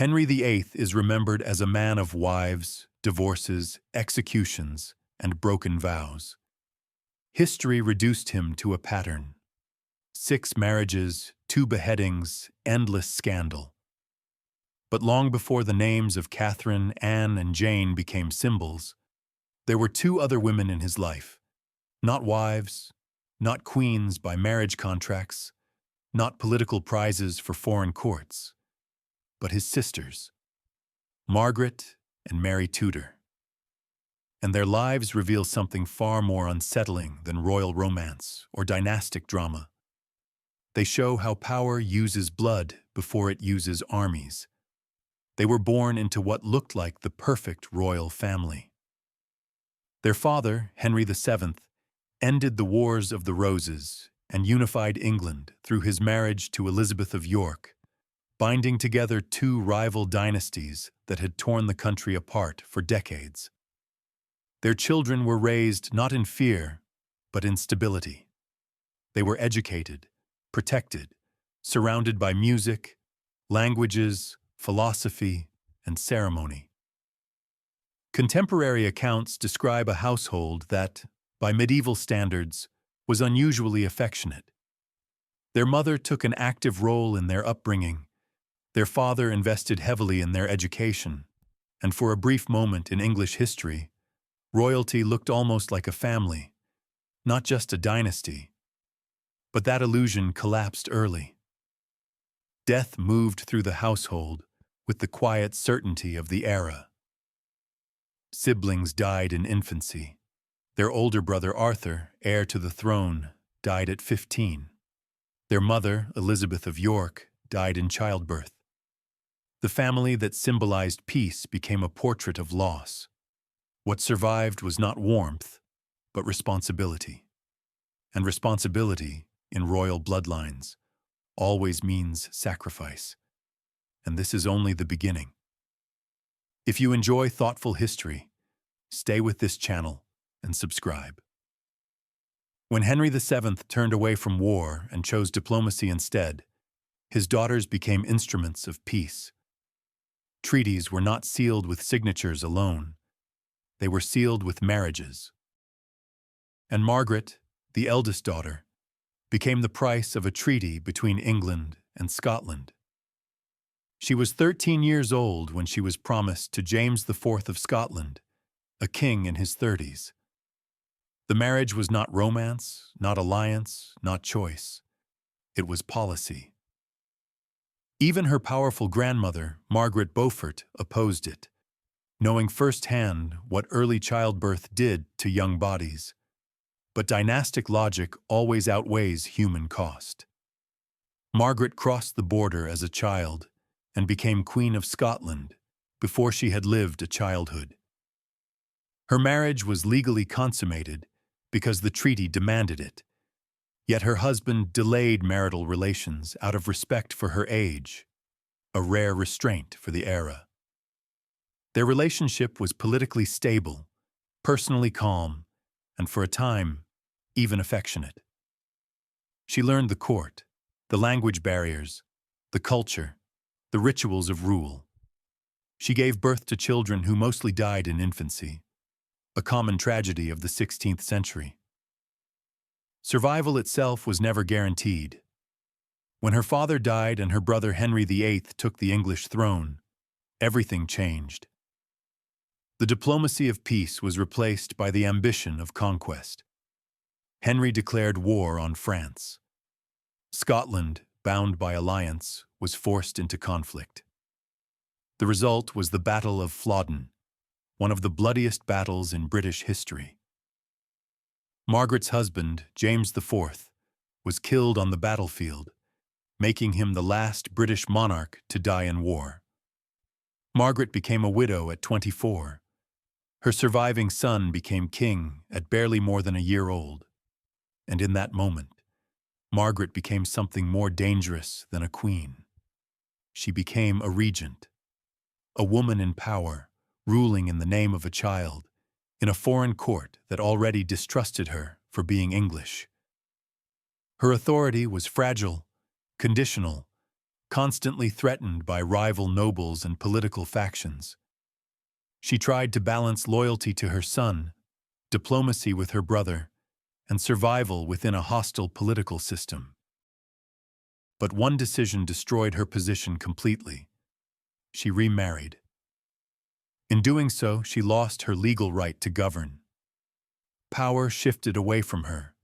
Henry VIII is remembered as a man of wives, divorces, executions, and broken vows. History reduced him to a pattern: 6 marriages, 2 beheadings, endless scandal. But long before the names of Catherine, Anne, and Jane became symbols, there were 2 other women in his life. Not wives, not queens by marriage contracts, not political prizes for foreign courts, but his sisters, Margaret and Mary Tudor. And their lives reveal something far more unsettling than royal romance or dynastic drama. They show how power uses blood before it uses armies. They were born into what looked like the perfect royal family. Their father, Henry VII, ended the Wars of the Roses and unified England through his marriage to Elizabeth of York, binding together 2 rival dynasties that had torn the country apart for decades. Their children were raised not in fear, but in stability. They were educated, protected, surrounded by music, languages, philosophy, and ceremony. Contemporary accounts describe a household that, by medieval standards, was unusually affectionate. Their mother took an active role in their upbringing. Their father invested heavily in their education, and for a brief moment in English history, royalty looked almost like a family, not just a dynasty. But that illusion collapsed early. Death moved through the household with the quiet certainty of the era. Siblings died in infancy. Their older brother Arthur, heir to the throne, died at 15. Their mother, Elizabeth of York, died in childbirth. The family that symbolized peace became a portrait of loss. What survived was not warmth, but responsibility. And responsibility, in royal bloodlines, always means sacrifice. And this is only the beginning. If you enjoy thoughtful history, stay with this channel and subscribe. When Henry VII turned away from war and chose diplomacy instead, his daughters became instruments of peace. Treaties were not sealed with signatures alone. They were sealed with marriages. And Margaret, the eldest daughter, became the price of a treaty between England and Scotland. She was 13 years old when she was promised to James IV of Scotland, a king in his 30s. The marriage was not romance, not alliance, not choice. It was policy. Even her powerful grandmother, Margaret Beaufort, opposed it, knowing firsthand what early childbirth did to young bodies. But dynastic logic always outweighs human cost. Margaret crossed the border as a child and became Queen of Scotland before she had lived a childhood. Her marriage was legally consummated because the treaty demanded it, yet her husband delayed marital relations out of respect for her age, a rare restraint for the era. Their relationship was politically stable, personally calm, and for a time, even affectionate. She learned the court, the language barriers, the culture, the rituals of rule. She gave birth to children who mostly died in infancy, a common tragedy of the 16th century. Survival itself was never guaranteed. When her father died and her brother Henry VIII took the English throne, everything changed. The diplomacy of peace was replaced by the ambition of conquest. Henry declared war on France. Scotland, bound by alliance, was forced into conflict. The result was the Battle of Flodden, one of the bloodiest battles in British history. Margaret's husband, James IV, was killed on the battlefield, making him the last British monarch to die in war. Margaret became a widow at 24. Her surviving son became king at barely more than a year old. And in that moment, Margaret became something more dangerous than a queen. She became a regent, a woman in power, ruling in the name of a child, in a foreign court that already distrusted her for being English. Her authority was fragile, conditional, constantly threatened by rival nobles and political factions. She tried to balance loyalty to her son, diplomacy with her brother, and survival within a hostile political system. But one decision destroyed her position completely. She remarried. In doing so, she lost her legal right to govern. Power shifted away from her.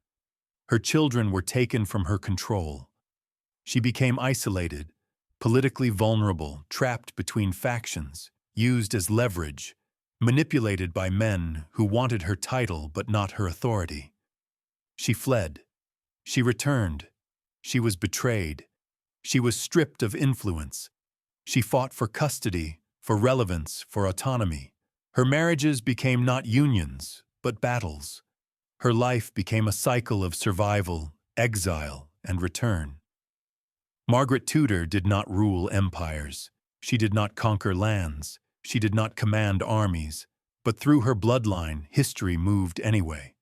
Her children were taken from her control. She became isolated, politically vulnerable, trapped between factions, used as leverage, manipulated by men who wanted her title but not her authority. She fled. She returned. She was betrayed. She was stripped of influence. She fought for custody, for relevance, for autonomy. Her marriages became not unions, but battles. Her life became a cycle of survival, exile, and return. Margaret Tudor did not rule empires. She did not conquer lands. She did not command armies. But through her bloodline, history moved anyway.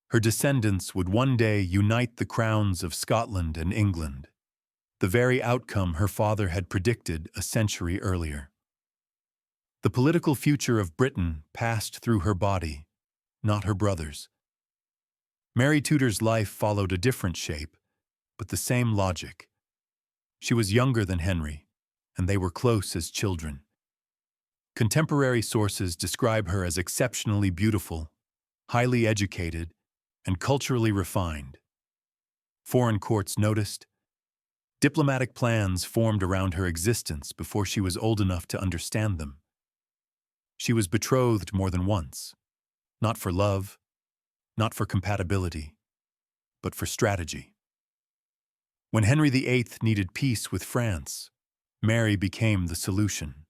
Her descendants would one day unite the crowns of Scotland and England, the very outcome her father had predicted a century earlier. The political future of Britain passed through her body, not her brother's. Mary Tudor's life followed a different shape, but the same logic. She was younger than Henry, and they were close as children. Contemporary sources describe her as exceptionally beautiful, highly educated, and culturally refined. Foreign courts noticed. Diplomatic plans formed around her existence before she was old enough to understand them. She was betrothed more than once, not for love, not for compatibility, but for strategy. When Henry VIII needed peace with France, Mary became the solution.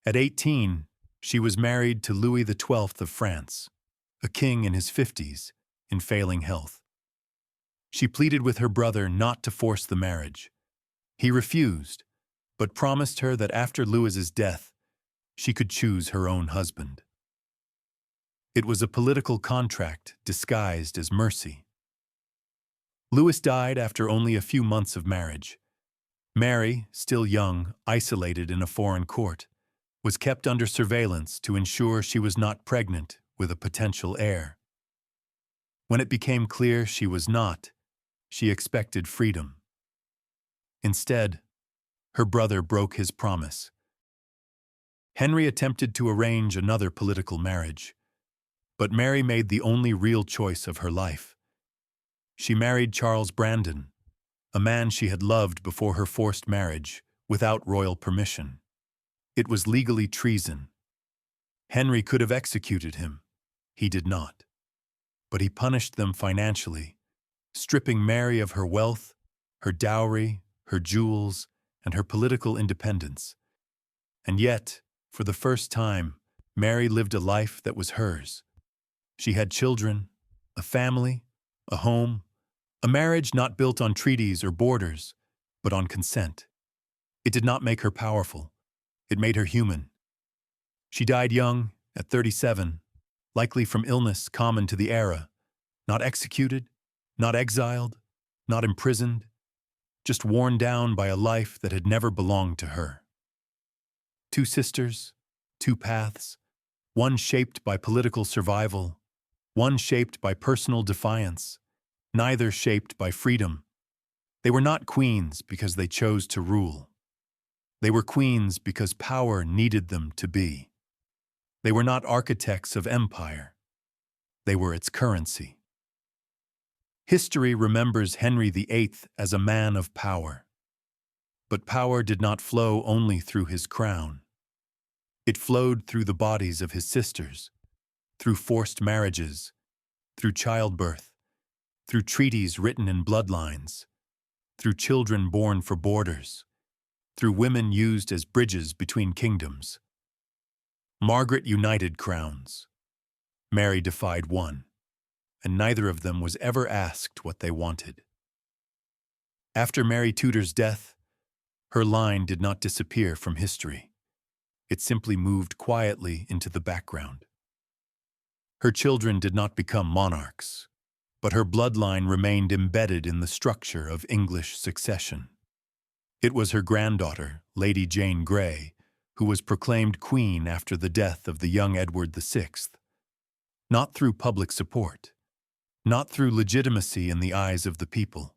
At 18, she was married to Louis XII of France, a king in his 50s, in failing health. She pleaded with her brother not to force the marriage. He refused, but promised her that after Louis's death, she could choose her own husband. It was a political contract disguised as mercy. Louis died after only a few months of marriage. Mary, still young, isolated in a foreign court, was kept under surveillance to ensure she was not pregnant with a potential heir. When it became clear she was not, she expected freedom. Instead, her brother broke his promise. Henry attempted to arrange another political marriage, but Mary made the only real choice of her life. She married Charles Brandon, a man she had loved before her forced marriage, without royal permission. It was legally treason. Henry could have executed him. He did not. But he punished them financially, stripping Mary of her wealth, her dowry, her jewels, and her political independence. And yet, for the first time, Mary lived a life that was hers. She had children, a family, a home, a marriage not built on treaties or borders, but on consent. It did not make her powerful. It made her human. She died young, at 37, likely from illness common to the era, not executed, not exiled, not imprisoned, just worn down by a life that had never belonged to her. Two sisters, two paths, one shaped by political survival, one shaped by personal defiance, neither shaped by freedom. They were not queens because they chose to rule. They were queens because power needed them to be. They were not architects of empire. They were its currency. History remembers Henry VIII as a man of power. But power did not flow only through his crown. It flowed through the bodies of his sisters, through forced marriages, through childbirth, through treaties written in bloodlines, through children born for borders, through women used as bridges between kingdoms. Margaret united crowns. Mary defied one, and neither of them was ever asked what they wanted. After Mary Tudor's death, her line did not disappear from history. It simply moved quietly into the background. Her children did not become monarchs, but her bloodline remained embedded in the structure of English succession. It was her granddaughter, Lady Jane Grey, who was proclaimed queen after the death of the young Edward VI, not through public support, not through legitimacy in the eyes of the people,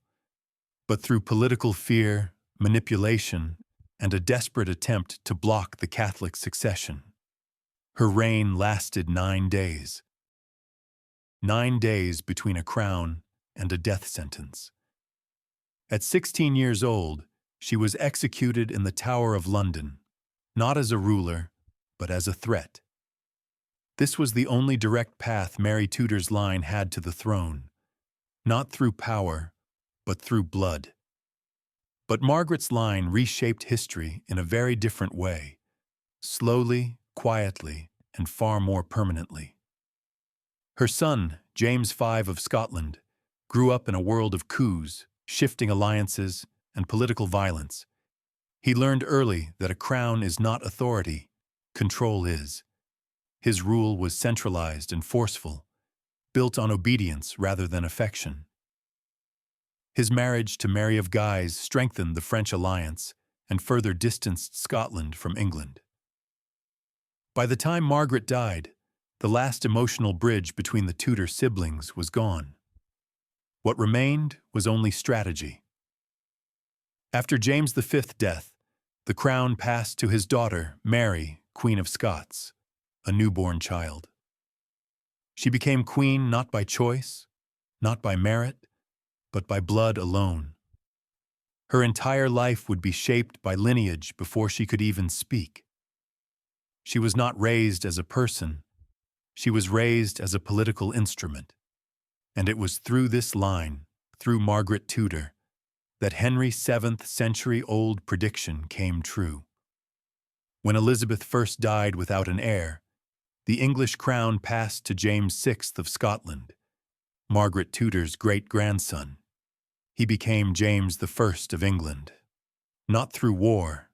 but through political fear, manipulation, and a desperate attempt to block the Catholic succession. Her reign lasted 9 days. 9 days between a crown and a death sentence. At 16 years old, she was executed in the Tower of London, not as a ruler, but as a threat. This was the only direct path Mary Tudor's line had to the throne, not through power, but through blood. But Margaret's line reshaped history in a very different way, slowly, quietly, and far more permanently. Her son, James V of Scotland, grew up in a world of coups, shifting alliances, and political violence. He learned early that a crown is not authority, control is. His rule was centralized and forceful, built on obedience rather than affection. His marriage to Mary of Guise strengthened the French alliance and further distanced Scotland from England. By the time Margaret died, the last emotional bridge between the Tudor siblings was gone. What remained was only strategy. After James V's death, the crown passed to his daughter, Mary, Queen of Scots, a newborn child. She became queen not by choice, not by merit, but by blood alone. Her entire life would be shaped by lineage before she could even speak. She was not raised as a person, she was raised as a political instrument. And it was through this line, through Margaret Tudor, that Henry's 7th century-old prediction came true. When Elizabeth first died without an heir, the English crown passed to James VI of Scotland, Margaret Tudor's great-grandson. He became James I of England, not through war,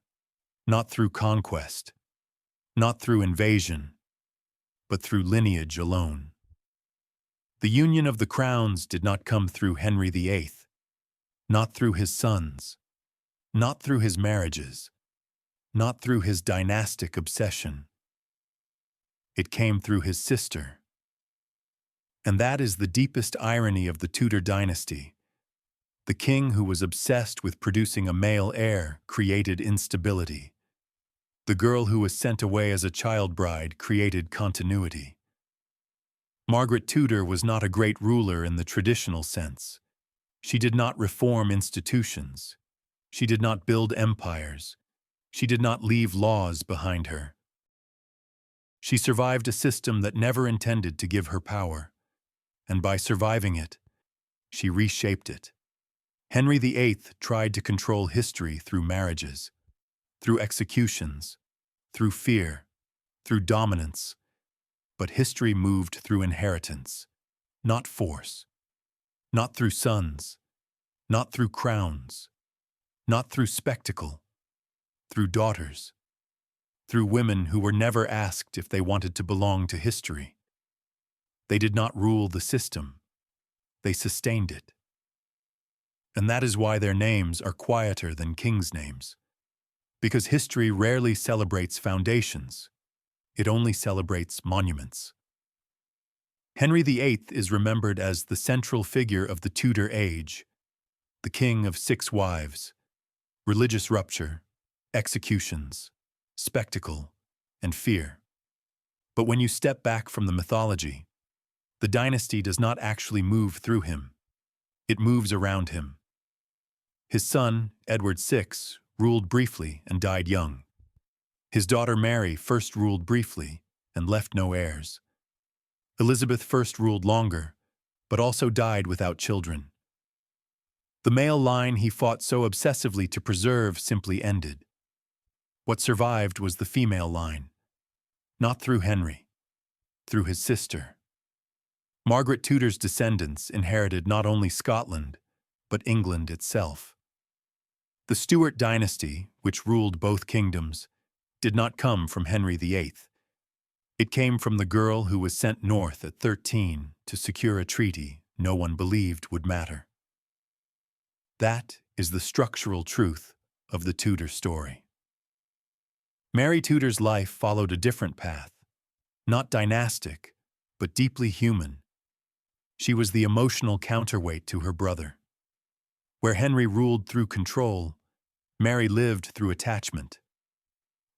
not through conquest, not through invasion, but through lineage alone. The union of the crowns did not come through Henry VIII, not through his sons, not through his marriages, not through his dynastic obsession. It came through his sister. And that is the deepest irony of the Tudor dynasty. The king who was obsessed with producing a male heir created instability. The girl who was sent away as a child bride created continuity. Margaret Tudor was not a great ruler in the traditional sense. She did not reform institutions. She did not build empires. She did not leave laws behind her. She survived a system that never intended to give her power, and by surviving it, she reshaped it. Henry VIII tried to control history through marriages, through executions, through fear, through dominance, but history moved through inheritance, not force, not through sons, not through crowns, not through spectacle, through daughters, through women who were never asked if they wanted to belong to history. They did not rule the system, they sustained it. And that is why their names are quieter than kings' names, because history rarely celebrates foundations, it only celebrates monuments. Henry VIII is remembered as the central figure of the Tudor age, the king of 6 wives, religious rupture, executions, spectacle, and fear. But when you step back from the mythology, the dynasty does not actually move through him. It moves around him. His son, Edward VI, ruled briefly and died young. His daughter Mary first ruled briefly and left no heirs. Elizabeth first ruled longer, but also died without children. The male line he fought so obsessively to preserve simply ended. What survived was the female line, not through Henry, through his sister. Margaret Tudor's descendants inherited not only Scotland, but England itself. The Stuart dynasty, which ruled both kingdoms, did not come from Henry VIII. It came from the girl who was sent north at 13 to secure a treaty no one believed would matter. That is the structural truth of the Tudor story. Mary Tudor's life followed a different path, not dynastic, but deeply human. She was the emotional counterweight to her brother. Where Henry ruled through control, Mary lived through attachment.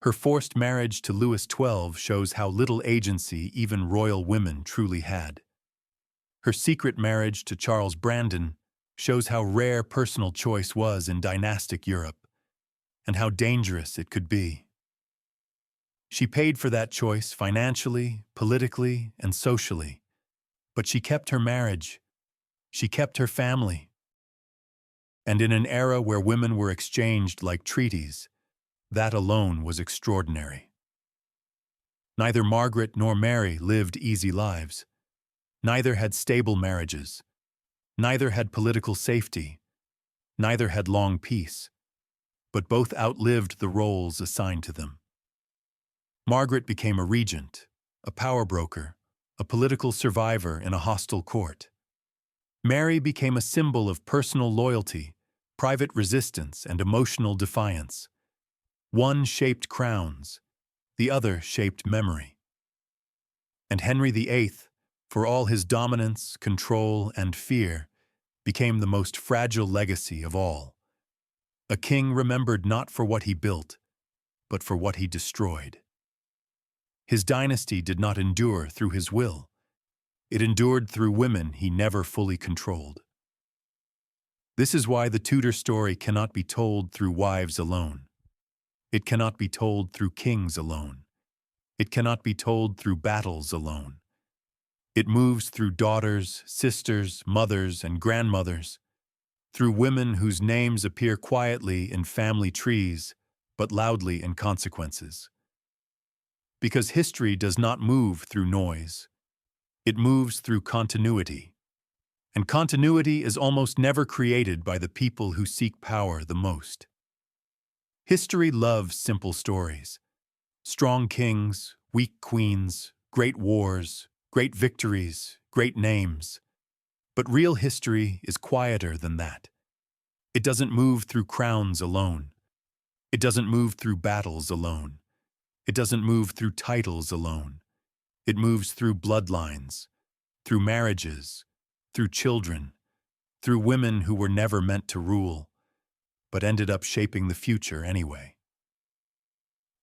Her forced marriage to Louis XII shows how little agency even royal women truly had. Her secret marriage to Charles Brandon shows how rare personal choice was in dynastic Europe, and how dangerous it could be. She paid for that choice financially, politically, and socially, but she kept her marriage. She kept her family. And in an era where women were exchanged like treaties, that alone was extraordinary. Neither Margaret nor Mary lived easy lives. Neither had stable marriages. Neither had political safety. Neither had long peace. But both outlived the roles assigned to them. Margaret became a regent, a power broker, a political survivor in a hostile court. Mary became a symbol of personal loyalty, private resistance, and emotional defiance. One shaped crowns, the other shaped memory. And Henry VIII, for all his dominance, control, and fear, became the most fragile legacy of all. A king remembered not for what he built, but for what he destroyed. His dynasty did not endure through his will. It endured through women he never fully controlled. This is why the Tudor story cannot be told through wives alone. It cannot be told through kings alone. It cannot be told through battles alone. It moves through daughters, sisters, mothers, and grandmothers, through women whose names appear quietly in family trees, but loudly in consequences. Because history does not move through noise. It moves through continuity. And continuity is almost never created by the people who seek power the most. History loves simple stories. Strong kings, weak queens, great wars, great victories, great names. But real history is quieter than that. It doesn't move through crowns alone. It doesn't move through battles alone. It doesn't move through titles alone. It moves through bloodlines, through marriages, through children, through women who were never meant to rule, but ended up shaping the future anyway.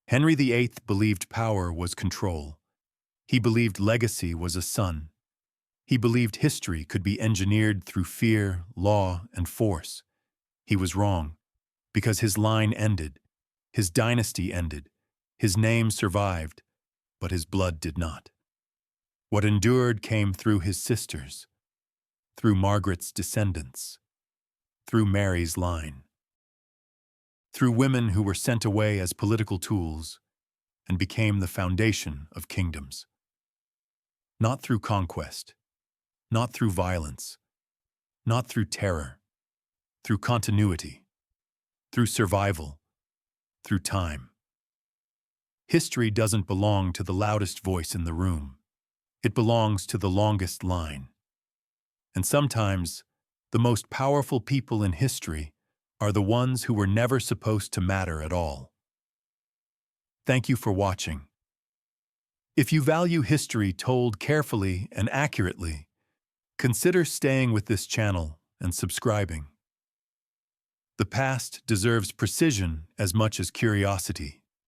Henry VIII believed power was control. He believed legacy was a son. He believed history could be engineered through fear, law, and force. He was wrong, because his line ended, his dynasty ended, his name survived, but his blood did not. What endured came through his sisters, through Margaret's descendants, through Mary's line, through women who were sent away as political tools and became the foundation of kingdoms. Not through conquest, not through violence, not through terror, through continuity, through survival, through time. History doesn't belong to the loudest voice in the room. It belongs to the longest line. And sometimes, the most powerful people in history are the ones who were never supposed to matter at all. Thank you for watching. If you value history told carefully and accurately, consider staying with this channel and subscribing. The past deserves precision as much as curiosity.